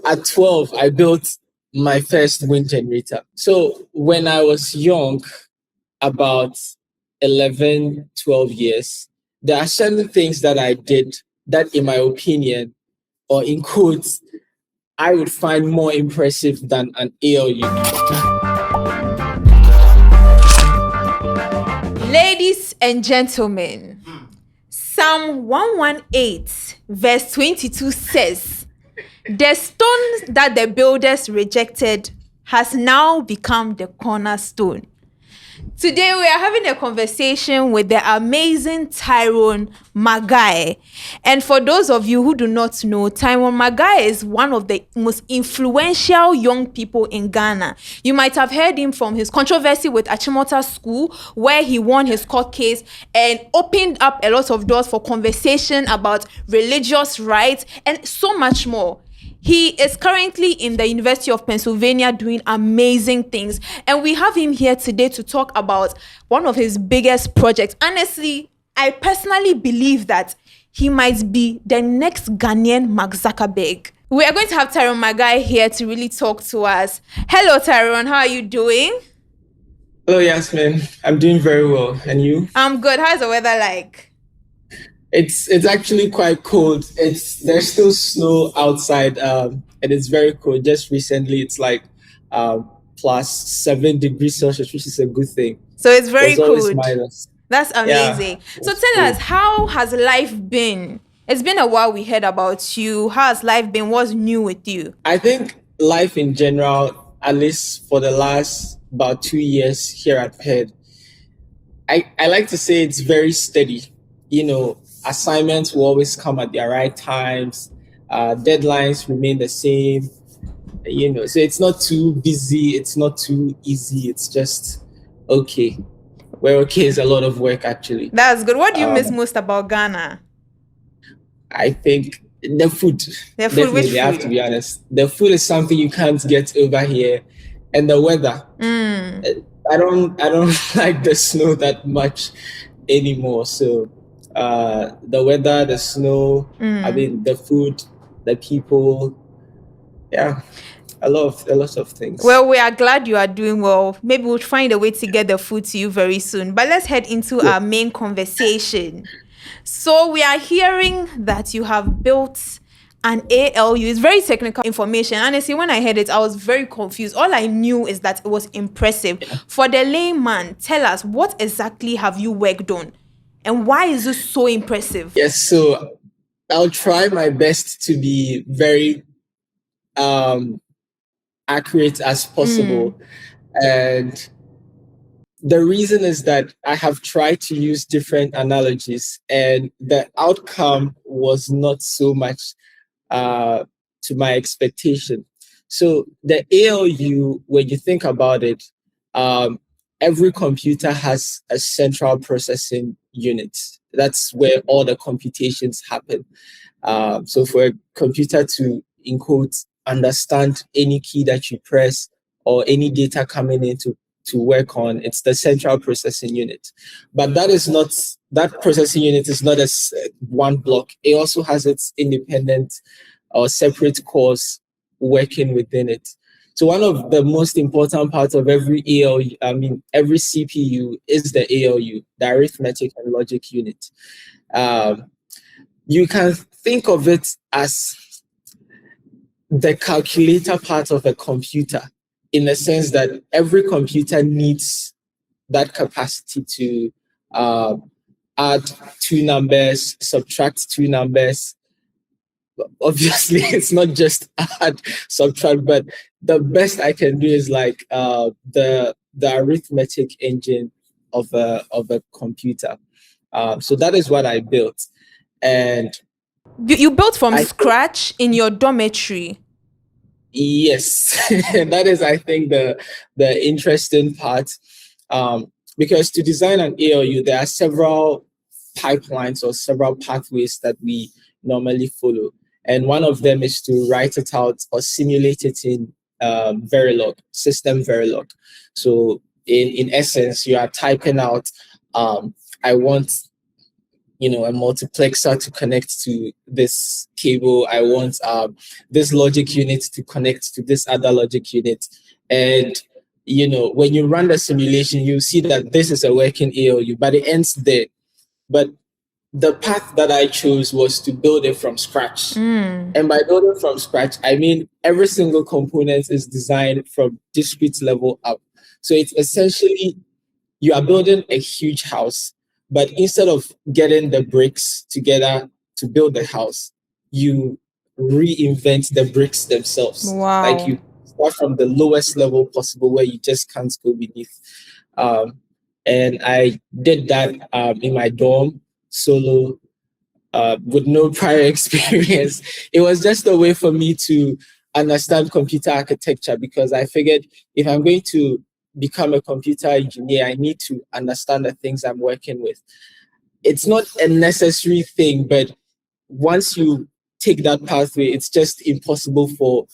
at 12, I built my first wind generator. So when I was young, about 11, 12 years, there are certain things that I did that, in my opinion, or in quotes, I would find more impressive than an ALU. Ladies and gentlemen, Psalm 118 verse 22 says, "The stone that the builders rejected has now become the cornerstone." Today we are having a conversation with the amazing Tyrone Marhguy. And for those of you who do not know, Tyrone Marhguy is one of the most influential young people in Ghana. You might have heard him from his controversy with Achimota School, where he won his court case and opened up a lot of doors for conversation about religious rights and so much more. He is currently in the University of Pennsylvania doing amazing things. And we have him here today to talk about one of his biggest projects. Honestly, I personally believe that he might be the next Ghanaian Mark Zuckerberg. We are going to have Tyrone Marhguy here to really talk to us. Hello, Tyrone. How are you doing? Hello, Yasmin. I'm doing very well. And you? I'm good. How's the weather like? It's actually quite cold. There's still snow outside, and it's very cold. Just recently, it's like plus 7 degrees Celsius, which is a good thing. So it's very always cold. minus. That's amazing. Yeah, so tell us, how has life been? It's been a while we heard about you. How has life been? What's new with you? I think life in general, at least for the last about 2 years here at PED, I like to say it's very steady. You know, assignments will always come at their right times. Deadlines remain the same. You know, so it's not too busy. It's not too easy. It's just okay. Where okay is a lot of work, actually. That's good. What do you miss most about Ghana? I think the food. The food, which food? I have to be honest. The food is something you can't get over here, and the weather. I don't like the snow that much anymore. So the weather, the snow, I mean the food, the people, yeah, a lot of things. Well, we are glad you are doing well. Maybe we'll find a way to get the food to you very soon. But let's head into our main conversation. So we are hearing that you have built an ALU. It's very technical information. Honestly, when I heard it, I was very confused. All I knew is that it was impressive. For the layman, tell us, what exactly have you worked on? And why is this so impressive? Yes, so I'll try my best to be very accurate as possible. And the reason is that I have tried to use different analogies, and the outcome was not so much to my expectation. So the ALU, when you think about it, every computer has a central processing unit. That's where all the computations happen. So for a computer to, in quotes, understand any key that you press or any data coming in to work on, it's the central processing unit. But that processing unit is not as one block. It also has its independent or separate cores working within it. So one of the most important parts of every every CPU is the ALU, the arithmetic and logic unit. You can think of it as the calculator part of a computer, in the sense that every computer needs that capacity to add 2 numbers, subtract 2 numbers. Obviously, it's not just add, subtract, but the best I can do is like the arithmetic engine of a computer. So that is what I built. And you built from scratch in your dormitory? Yes, that is, I think, the interesting part, because to design an ALU, there are several pipelines or several pathways that we normally follow, and one of them is to write it out or simulate it in Verilog, system Verilog. So in essence, you are typing out, I want a multiplexer to connect to this cable. I want this logic unit to connect to this other logic unit. And, when you run the simulation, you see that this is a working ALU, but it ends there. But the path that I chose was to build it from scratch. And by building from scratch, I mean every single component is designed from discrete level up. So it's essentially you are building a huge house, but instead of getting the bricks together to build the house, you reinvent the bricks themselves. Wow. Like you start from the lowest level possible where you just can't go beneath. And I did that in my dorm solo with no prior experience. It was just a way for me to understand computer architecture because I figured if I'm going to become a computer engineer, I need to understand the things I'm working with. It's not a necessary thing, but once you take that pathway, it's just impossible for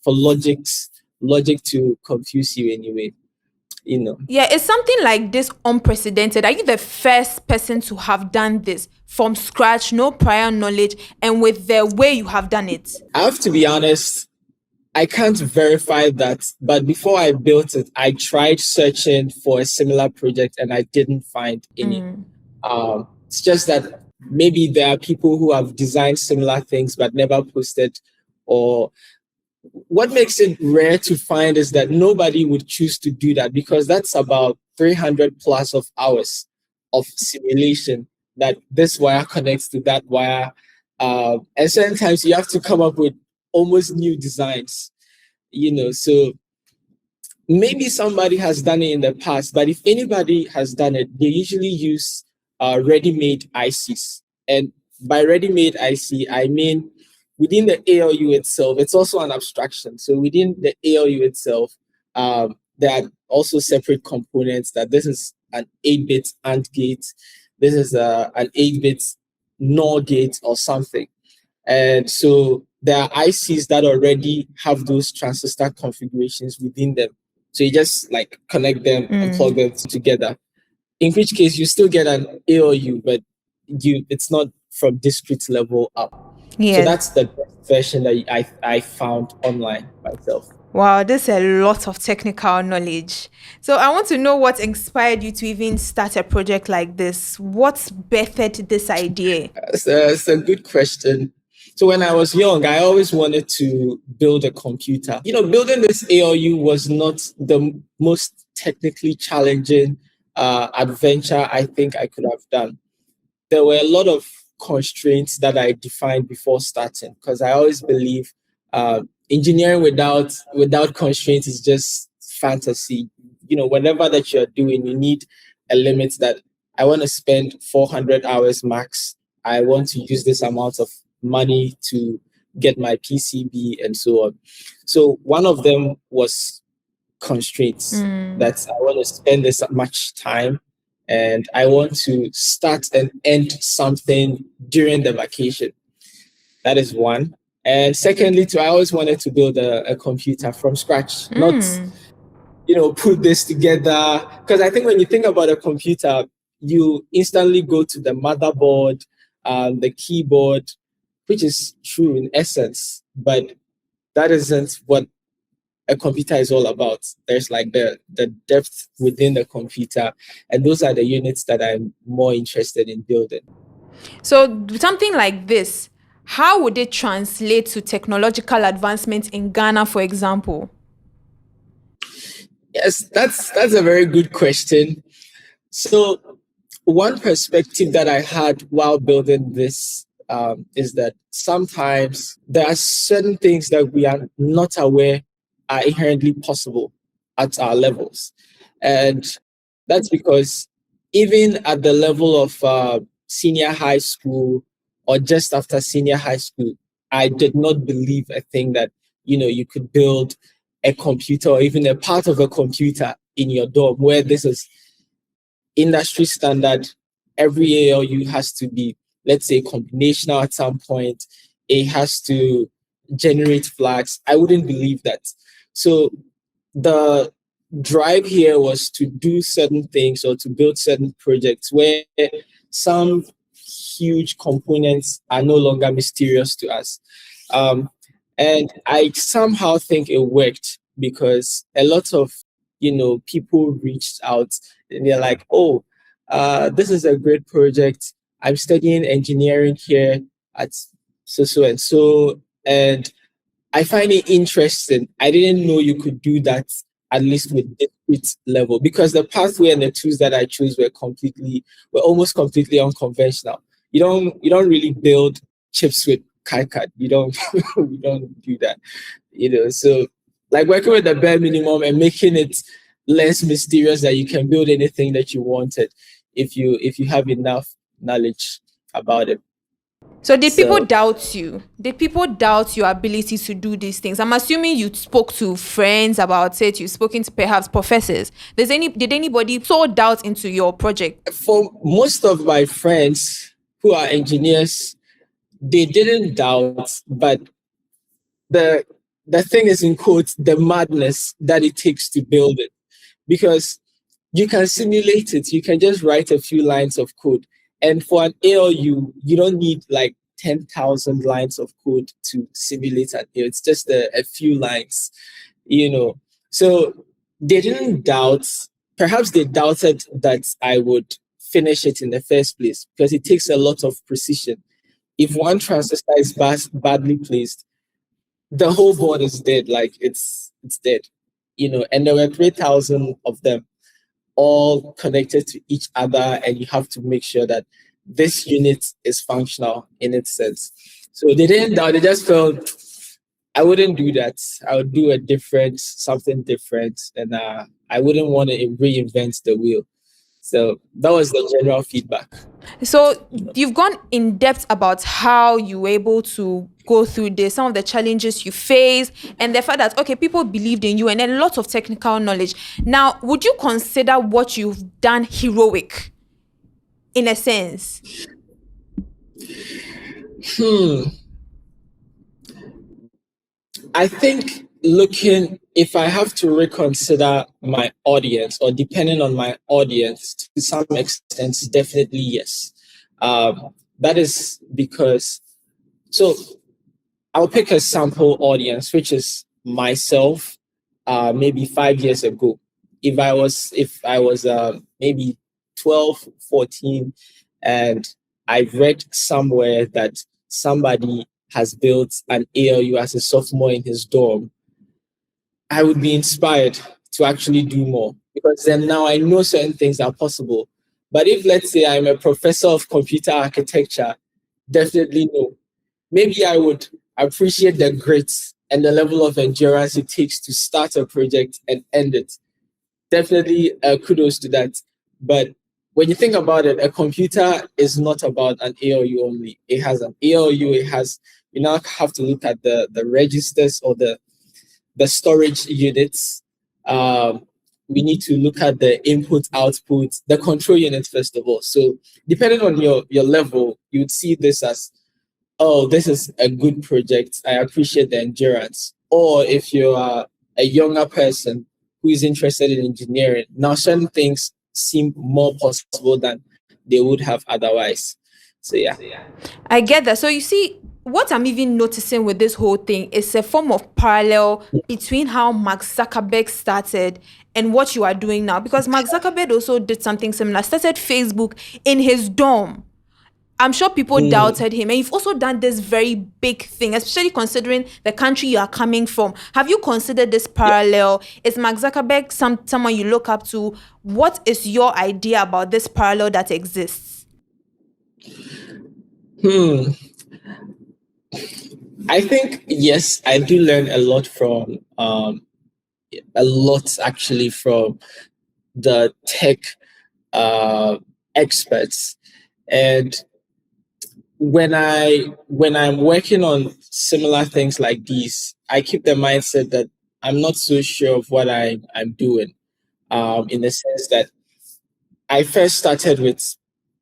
logic to confuse you anyway. Yeah, it's something like this unprecedented. Are you the first person to have done this from scratch, no prior knowledge, and with the way you have done it? I have to be honest, I can't verify that, but before I built it, I tried searching for a similar project and I didn't find any. It's just that maybe there are people who have designed similar things but never posted, or what makes it rare to find is that nobody would choose to do that because that's about 300 plus of hours of simulation that this wire connects to that wire. And sometimes you have to come up with almost new designs, so maybe somebody has done it in the past, but if anybody has done it, they usually use ready-made ICs. And by ready-made IC, I mean within the ALU itself, it's also an abstraction. So within the ALU itself, there are also separate components that this is an 8-bit AND gate, this is an 8-bit NOR gate or something. And so there are ICs that already have those transistor configurations within them. So you just like connect them and plug them together. In which case you still get an ALU, but it's not from discrete level up. Yes. So that's the best version that I found online myself. Wow, there's a lot of technical knowledge. So I want to know what inspired you to even start a project like this. What birthed this idea? It's a good question. So when I was young, I always wanted to build a computer. Building this ALU was not the most technically challenging adventure I think I could have done. There were a lot of constraints that I defined before starting because I always believe engineering without constraints is just fantasy. Whatever that you're doing, you need a limit that I want to spend 400 hours max. I want to use this amount of money to get my PCB and so on. So one of them was constraints that I want to spend this much time and I want to start and end something during the vacation. That is one. And secondly, I always wanted to build a computer from scratch, not, put this together. Because I think when you think about a computer, you instantly go to the motherboard, the keyboard, which is true in essence, but that isn't what a computer is all about. There's like the depth within the computer, and those are the units that I'm more interested in building. So something like this, how would it translate to technological advancement in Ghana, for example? Yes, that's a very good question. So one perspective that I had while building this is that sometimes there are certain things that we are not aware are inherently possible at our levels. And that's because even at the level of senior high school or just after senior high school, I did not believe a thing that, you could build a computer or even a part of a computer in your dorm where this is industry standard. Every ALU has to be, let's say, combinational at some point. It has to generate flags. I wouldn't believe that. So the drive here was to do certain things or to build certain projects where some huge components are no longer mysterious to us. Um, and I somehow think it worked because a lot of, people reached out and they're like, oh, this is a great project. I'm studying engineering here at so and so. And I find it interesting. I didn't know you could do that, at least with this level, because the pathway and the tools that I chose were almost completely unconventional. You don't really build chips with KiCad. You don't we don't do that. So like working with the bare minimum and making it less mysterious that you can build anything that you wanted if you have enough knowledge about it. So did people So doubt you? Did people doubt your ability to do these things? I'm assuming you spoke to friends about it. You've spoken to perhaps professors. Did anybody sow doubt into your project? for most of my friends who are engineers, they didn't doubt, but the the thing is in quotes the madness that it takes to build it, because you can simulate it. You can just write a few lines of code, and for an ALU, you don't need like 10,000 lines of code to simulate an ALU. It's just a few lines, you know. So they didn't doubt. Perhaps they doubted that I would finish it in the first place because it takes a lot of precision. If one transistor is badly placed, the whole board is dead. Like it's dead, And there were 3,000 of them, all connected to each other, and you have to make sure that this unit is functional in its sense. So they didn't doubt. They just felt I wouldn't do that. I would do something different, and I wouldn't want to reinvent the wheel. So that was the general feedback. So you've gone in depth about how you were able to go through this, some of the challenges you faced, and the fact that, okay, people believed in you and then lots of technical knowledge. Now, would you consider what you've done heroic in a sense? I think if I have to reconsider my audience, or depending on my audience to some extent, definitely yes. That is because, so I'll pick a sample audience, which is myself, maybe 5 years ago. If I was maybe 12, 14, and I read somewhere that somebody has built an ALU as a sophomore in his dorm, I would be inspired to actually do more, because then now I know certain things are possible. But if, let's say, I'm a professor of computer architecture, definitely no. Maybe I would appreciate the grit and the level of endurance it takes to start a project and end it. Definitely kudos to that. But when you think about it, a computer is not about an ALU only. It has an ALU. You now have to look at the registers, or the storage units. We need to look at the input, output, the control unit first of all. So depending on your level, you would see this as, oh, this is a good project. I appreciate the endurance. Or if you are a younger person who is interested in engineering, now certain things seem more possible than they would have otherwise. So yeah. I get that. So you see, what I'm even noticing with this whole thing is a form of parallel between how Mark Zuckerberg started and what you are doing now. Because Mark Zuckerberg also did something similar, started Facebook in his dorm. I'm sure people doubted him. And you've also done this very big thing, especially considering the country you are coming from. Have you considered this parallel? Is Mark Zuckerberg someone you look up to? What is your idea about this parallel that exists? I think, yes, I do learn a lot actually from the tech experts. And when I'm working on similar things like these, I keep the mindset that I'm not so sure of what I'm doing. In the sense that I first started with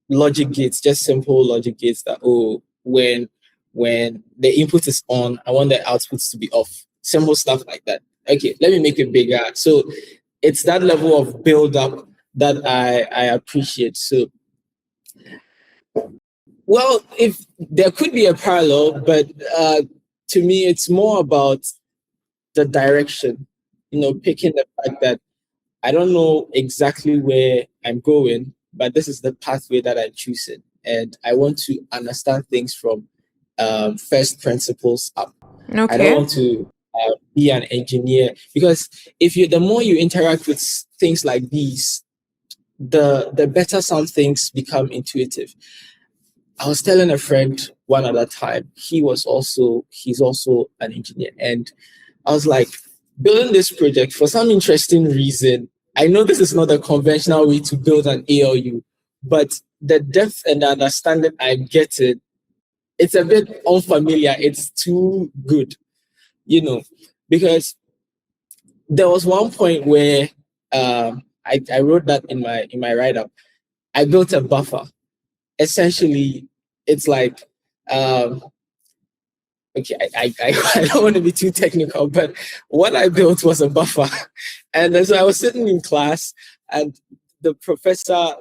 logic gates, just simple logic gates that, oh, when the input is on, I want the outputs to be off. Simple stuff like that. Okay, let me make it bigger. So it's that level of build up that I appreciate. So Well, if there could be a parallel, but to me, it's more about the direction. Picking the fact that I don't know exactly where I'm going, but this is the pathway that I'm choosing, and I want to understand things from first principles up. I don't Okay. want to be an engineer, because the more you interact with things like these, the better some things become intuitive. I was telling a friend one other time, he's also an engineer, and I was like, building this project for some interesting reason. I know this is not a conventional way to build an ALU, but the depth and the understanding I'm getting, it's a bit unfamiliar. It's too good, because there was one point where I wrote that in my write up. I built a buffer. Essentially, it's like um, okay, I don't want to be too technical, but what I built was a buffer. And then so I was sitting in class, and the professor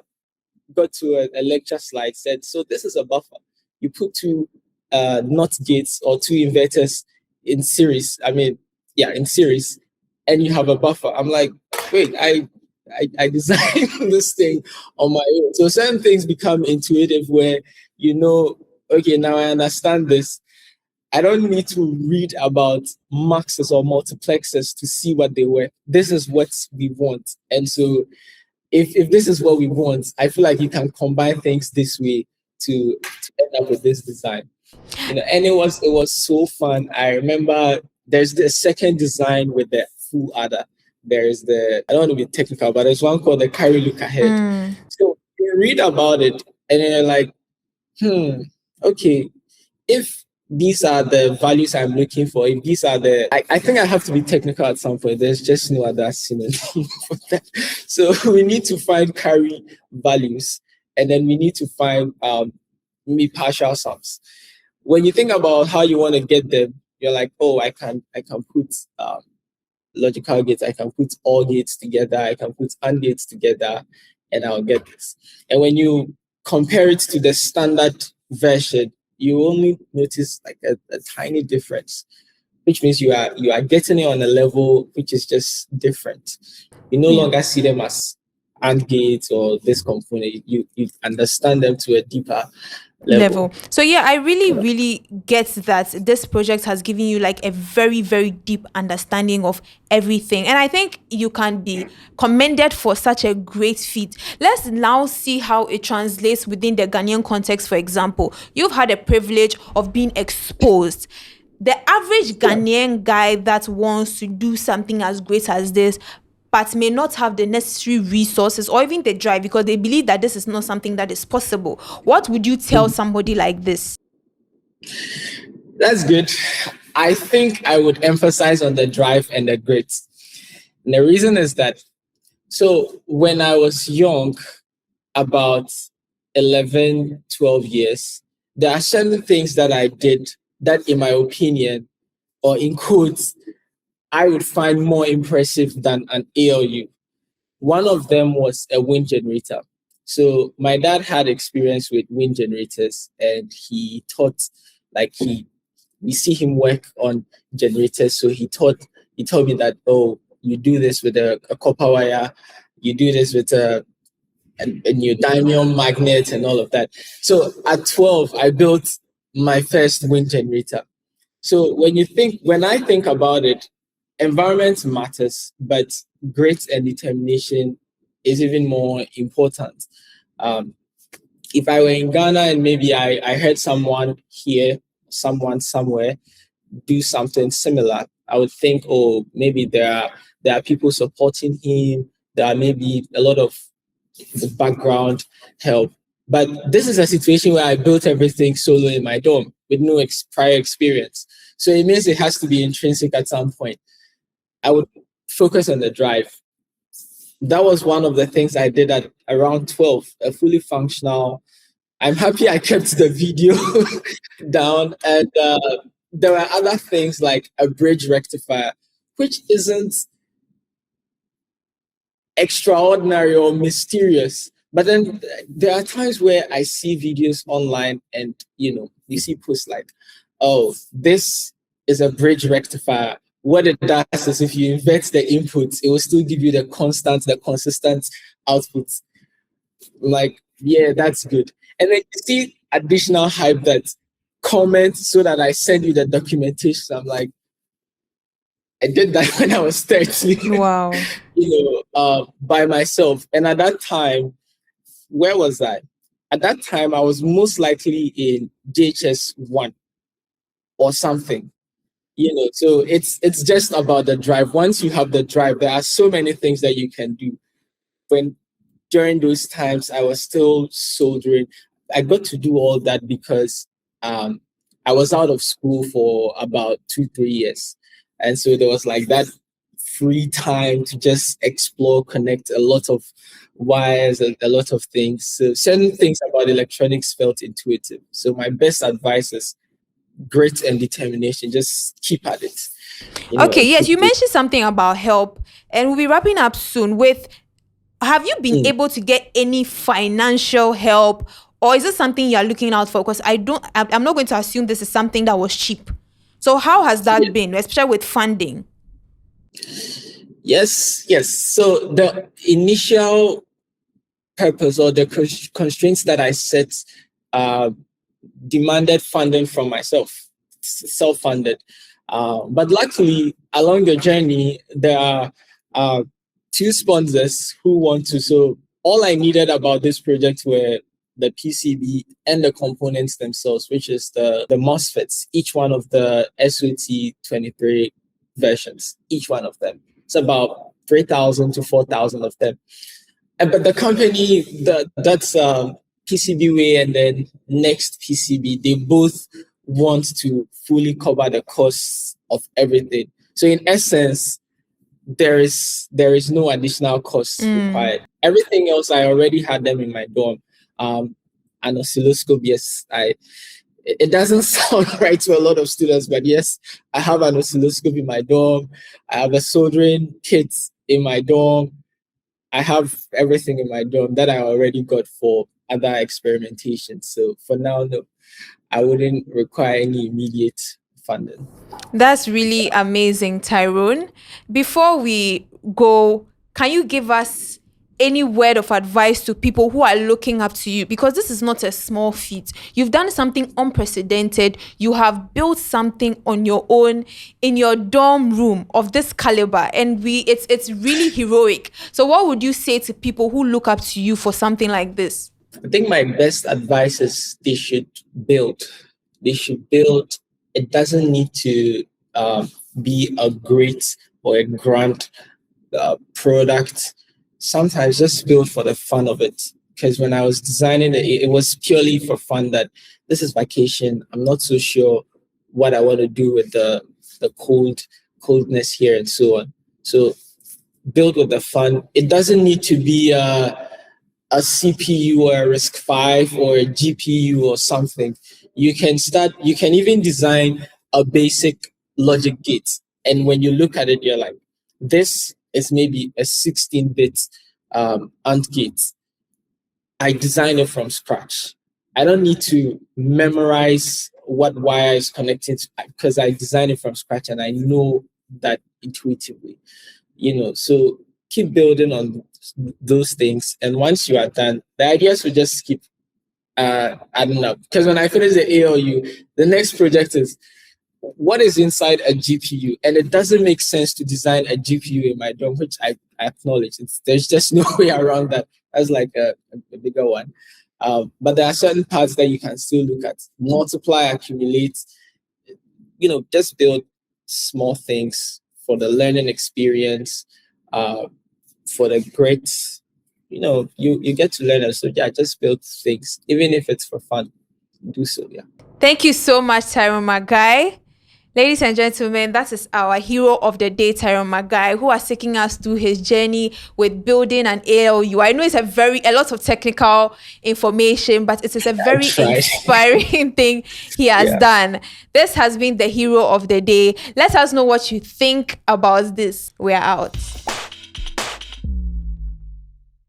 got to a lecture slide, said, so this is a buffer. You put two NOT gates or two inverters in series. In series, and you have a buffer. I'm like, wait, I designed this thing on my own. So certain things become intuitive where, okay, now I understand this. I don't need to read about maxes or multiplexes to see what they were. This is what we want. And so if this is what we want, I feel like you can combine things this way to end up with this design. And it was so fun. I remember there's the second design with the full adder. There's I don't want to be technical, but there's one called the carry look ahead. So you read about it and then you're like, okay, if these are the values I'm looking for, if these are I think I have to be technical at some point. There's just no other synonym for that. So we need to find carry values, and then we need to find partial sums. When you think about how you want to get them, you're like, oh, I can put logical gates, I can put all gates together, I can put AND gates together, and I'll get this. And when you compare it to the standard version, you only notice like a tiny difference, which means you are getting it on a level which is just different. You no longer see them as AND gates or this component. You understand them to a deeper level. So yeah, I really get that this project has given you like a very, very deep understanding of everything. And I think you can be commended for such a great feat. Let's now see how it translates within the Ghanaian context. For example, you've had a privilege of being exposed. The average Ghanaian guy that wants to do something as great as this but may not have the necessary resources or even the drive because they believe that this is not something that is possible. What would you tell somebody like this? That's good. I think I would emphasize on the drive and the grit. And the reason is that, so when I was young, about 11, 12 years, there are certain things that I did that, in my opinion, or in quotes, I would find more impressive than an ALU. One of them was a wind generator. So my dad had experience with wind generators, and he taught, like we see him work on generators. So he told me that, oh, you do this with a copper wire, you do this with a neodymium magnet and all of that. So at 12, I built my first wind generator. So when I think about it, environment matters, but grit and determination is even more important. If I were in Ghana and maybe I heard someone here, someone somewhere do something similar, I would think, oh, maybe there are people supporting him. There are maybe a lot of background help. But this is a situation where I built everything solo in my dorm with no prior experience. So it means it has to be intrinsic at some point. I would focus on the drive. That was one of the things I did at around 12, a fully functional. I'm happy I kept the video down. And there were other things like a bridge rectifier, which isn't extraordinary or mysterious, But then there are times where I see videos online and, you see posts like, oh, this is a bridge rectifier. What it does is if you invert the inputs, it will still give you the consistent output. Like, yeah, that's good. And then you see additional hype that comments so that I send you the documentation. I'm like, I did that when I was 13. Wow. By myself. And at that time, where was I? At that time, I was most likely in JHS 1 or something. So it's just about the drive. Once you have the drive, there are so many things that you can do. When during those times, I was still soldering. I got to do all that because I was out of school for about 2-3 years. And so there was like that free time to just explore, connect a lot of wires and a lot of things. So certain things about electronics felt intuitive. So my best advice is grit and determination. Just keep at it. Okay, yes, you mentioned something about help, and we'll be wrapping up soon with, have you been able to get any financial help, or is it something you're looking out for? Because I'm not going to assume this is something that was cheap. So how has that been, especially with funding? Yes. So the initial purpose or the constraints that I set demanded funding from myself, self-funded. But luckily, along the journey, there are 2 sponsors who want to. So all I needed about this project were the PCB and the components themselves, which is the MOSFETs, each one of the SOT23 versions, each one of them. It's about 3,000 to 4,000 of them. But the company that's PCBWay and then Next PCB, they both want to fully cover the costs of everything. So in essence, there is no additional costs required. Everything else, I already had them in my dorm. An oscilloscope, yes, it doesn't sound right to a lot of students, but yes, I have an oscilloscope in my dorm. I have a soldering kit in my dorm. I have everything in my dorm that I already got for other experimentation. So for now, no, I wouldn't require any immediate funding. That's really amazing, Tyrone. Before we go, can you give us any word of advice to people who are looking up to you? Because this is not a small feat. You've done something unprecedented. You have built something on your own in your dorm room of this caliber, and it's really heroic. So what would you say to people who look up to you for something like this? I think my best advice is they should build. It doesn't need to be a great or a grand product. Sometimes just build for the fun of it. Because when I was designing it, it was purely for fun. That this is vacation. I'm not so sure what I want to do with the coldness here and so on. So build with the fun. It doesn't need to be a CPU or a RISC-V or a GPU or something. You can even design a basic logic gate. And when you look at it, you're like, this is maybe a 16-bit AND gate. I design it from scratch. I don't need to memorize what wire is connected to, because I design it from scratch and I know that intuitively. So keep building on those things. And once you are done, the ideas will just keep adding up. Because when I finish the ALU, the next project is, what is inside a GPU? And it doesn't make sense to design a GPU in my dorm, which I acknowledge. There's just no way around that. That's like a bigger one. But there are certain parts that you can still look at. Multiply, accumulate, just build small things for the learning experience, for the grades. You get to learn. So yeah, just build things, even if it's for fun. Do so, yeah. Thank you so much, Tyrone Marhguy. Ladies and gentlemen, that is our hero of the day, Tyrone Marhguy, who has taken us through his journey with building an ALU. I know it's a lot of technical information, but it is a very inspiring thing he has done. This has been the hero of the day. Let us know what you think about this. We're out.